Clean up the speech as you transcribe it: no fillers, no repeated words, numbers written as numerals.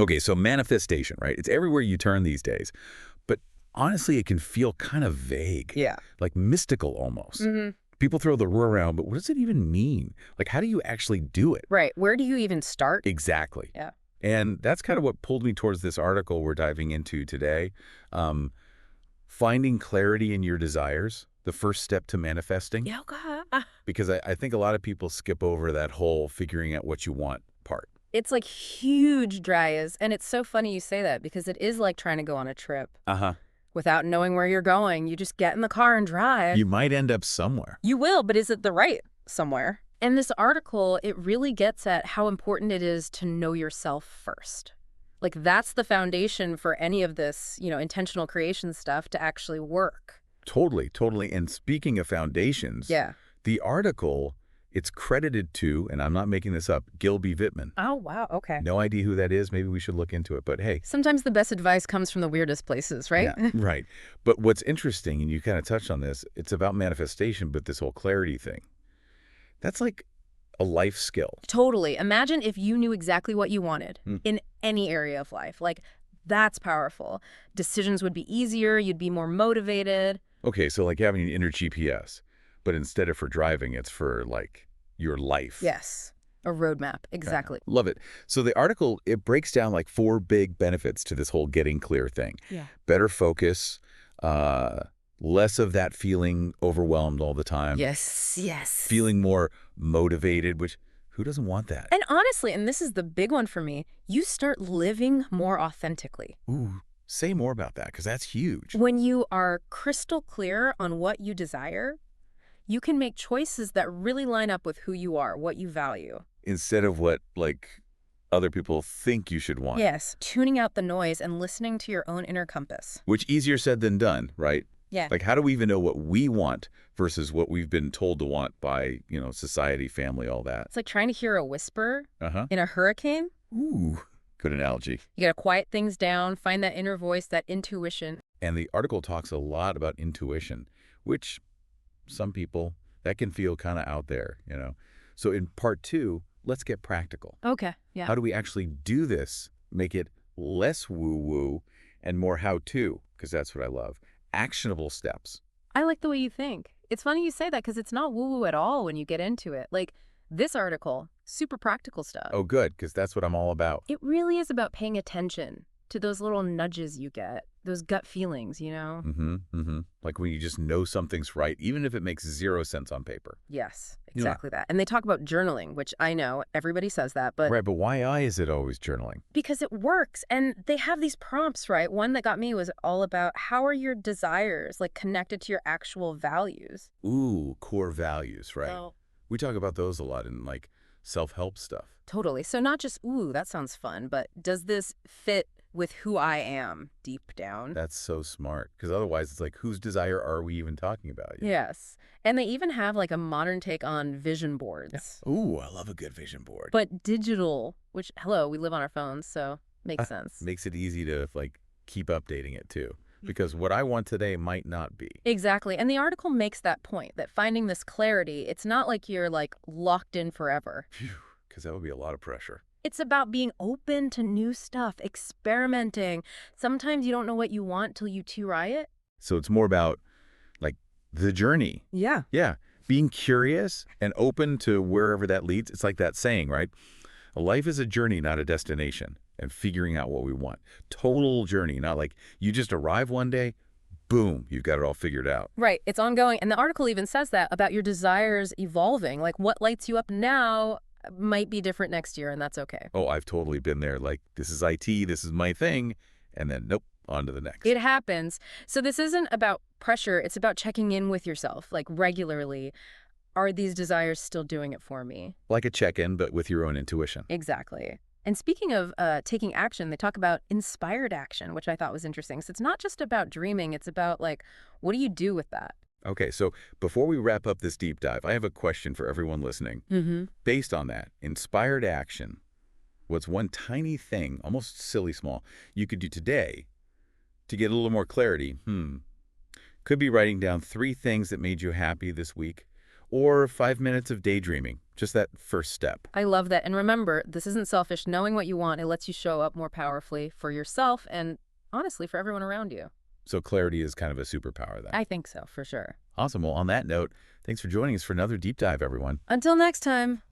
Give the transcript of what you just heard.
Okay, so manifestation, right? It's everywhere you turn these days. But honestly, it can feel kind of vague, Yeah. like mystical almost. Hmm. People throw the word around, but what does it even mean? Like, how do you actually do it? Right. Where do you even start? Exactly. Yeah. And that's kind of what pulled me towards this article we're diving into today. Um, Finding clarity in your desires, the first step to manifesting. Yeah. Okay. Because I think a lot of people skip over that whole figuring out what you want part. It's like huge dryas. And it's so funny you say that because it is like trying to go on a trip Uh-huh. without knowing where you're going. You just get in the car and drive. You might end up somewhere. You will, but is it the right somewhere? And this article, it really gets at how important it is to know yourself first. Like that's the foundation for any of this, intentional creation stuff to actually work. Totally, totally. And speaking of foundations, Yeah. the article, it's credited to, and I'm not making this up, Gilby Vittman. Oh, wow. Okay. No idea who that is. Maybe we should look into it. But hey. Sometimes the best advice comes from the weirdest places, right? Yeah, right. But what's interesting, and you kind of touched on this, it's about manifestation, but this whole clarity thing. That's like a life skill. Totally. Imagine if you knew exactly what you wanted in any area of life. Like, that's powerful. Decisions would be easier. You'd be more motivated. Okay, so like having an inner GPS, but instead of for driving, it's for like your life. Yes. A roadmap. Exactly. Love it. So the article, it breaks down like 4 big benefits to this whole getting clear thing. Yeah. Better focus, less of that feeling overwhelmed all the time. Yes. Yes. Feeling more motivated, which who doesn't want that? And honestly, and this is the big one for me, you start living more authentically. Ooh, say more about that, because that's huge. When you are crystal clear on what you desire, you can make choices that really line up with who you are, what you value. Instead of what, like, other people think you should want. Yes, tuning out the noise and listening to your own inner compass. Which easier said than done, right? Yeah. Like, how do we even know what we want versus what we've been told to want by, society, family, all that? It's like trying to hear a whisper Uh-huh. in a hurricane. Ooh, good analogy. You got to quiet things down, find that inner voice, that intuition. And the article talks a lot about intuition, which some people, that can feel kind of out there. So in part 2, let's get practical. Okay, yeah. How do we actually do this? Make it less woo-woo and more how-to, because that's what I love. Actionable steps. I like the way you think. It's funny you say that because it's not woo-woo at all when you get into it. Like this article, super practical stuff. Oh, good, because that's what I'm all about. It really is about paying attention to those little nudges you get, those gut feelings, Like when you just know something's right, even if it makes 0 sense on paper. Yes, exactly that. And they talk about journaling, which I know everybody says that, but Right, but why is it always journaling? because it works. And they have these prompts, right? One that got me was all about how are your desires like connected to your actual values? Ooh, core values, right? So, We talk about those a lot in like self-help stuff. totally. So not just, ooh, that sounds fun, but does this fit with who I am deep down? That's so smart, because otherwise it's like, whose desire are we even talking about? Yes. And they even have like a modern take on vision boards. Ooh, I love a good vision board. But digital, which, hello, we live on our phones, so makes sense. Makes it easy to like keep updating it too, because what I want today might not be. Exactly. And the article makes that point, that finding this clarity, it's not like you're like locked in forever. Phew, because that would be a lot of pressure. It's about being open to new stuff, experimenting. Sometimes you don't know what you want till you try it. So it's more about like the journey. Yeah. Yeah, being curious and open to wherever that leads. It's like that saying, right? A life is a journey, not a destination, and figuring out what we want. Total journey, not like you just arrive one day, boom, you've got it all figured out. Right. It's ongoing. And the article even says that about your desires evolving. Like what lights you up now might be different next year, and that's okay. Oh, I've totally been there. Like, this is IT, this is my thing, and then nope, on to the next. It happens. So this isn't about pressure. It's about checking in with yourself, like regularly. Are these desires still doing it for me? Like a check-in, but with your own intuition. Exactly. And speaking of taking action, they talk about inspired action, which I thought was interesting. So it's not just about dreaming. It's about, like, what do you do with that? Okay, so before we wrap up this deep dive, I have a question for everyone listening. Mm-hmm. Based on that, inspired action, what's one tiny thing, almost silly small, you could do today to get a little more clarity? Could be writing down 3 things that made you happy this week, or 5 minutes of daydreaming. Just that first step. I love that. And remember, this isn't selfish. Knowing what you want, it lets you show up more powerfully for yourself and, honestly, for everyone around you. So clarity is kind of a superpower then. I think so, for sure. Awesome. Well, on that note, thanks for joining us for another deep dive, everyone. Until next time.